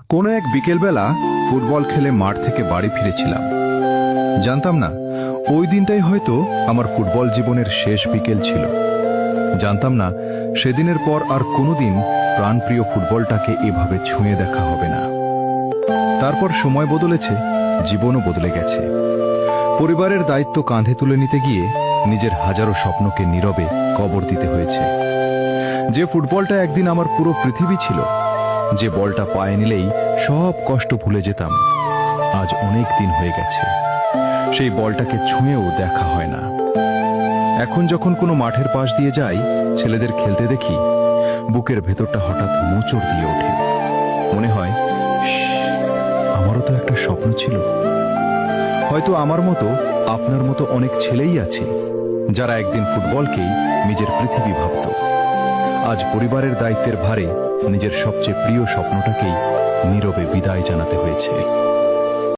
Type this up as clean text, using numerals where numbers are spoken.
কোনো এক বিকেলবেলা ফুটবল খেলে মাঠ থেকে বাড়ি ফিরেছিলাম। জানতাম না ওই দিনটাই হয়তো আমার ফুটবল জীবনের শেষ বিকেল ছিল। জানতাম না সেদিনের পর আর কোনোদিন প্রাণপ্রিয় ফুটবলটাকে এভাবে ছুঁয়ে দেখা হবে না। তারপর সময় বদলেছে, জীবনও বদলে গেছে। পরিবারের দায়িত্ব কাঁধে তুলে নিতে গিয়ে নিজের হাজারো স্বপ্নকে নীরবে কবর দিতে হয়েছে। যে ফুটবলটা একদিন আমার পুরো পৃথিবী ছিল, যে বলটা পায়ে নিলেই সব কষ্ট ভুলে যেতাম, আজ অনেক দিন হয়ে গেছে সেই বলটাকে ছুঁয়েও দেখা হয় না। এখন যখন কোনো মাঠের পাশ দিয়ে যাই, ছেলেদের খেলতে দেখি, বুকের ভেতরটা হঠাৎ মোচড় দিয়ে ওঠে। মনে হয়, আমারও তো একটা স্বপ্ন ছিল। হয়তো আমার মতো, আপনার মতো অনেক ছেলেই আছে যারা একদিন ফুটবলকেই নিজের পৃথিবী ভাবত। আজ পরিবারের দায়িত্বের ভারে নিজের সবচেয়ে প্রিয় স্বপ্নটাকেই নীরবে বিদায় জানাতে হয়েছে।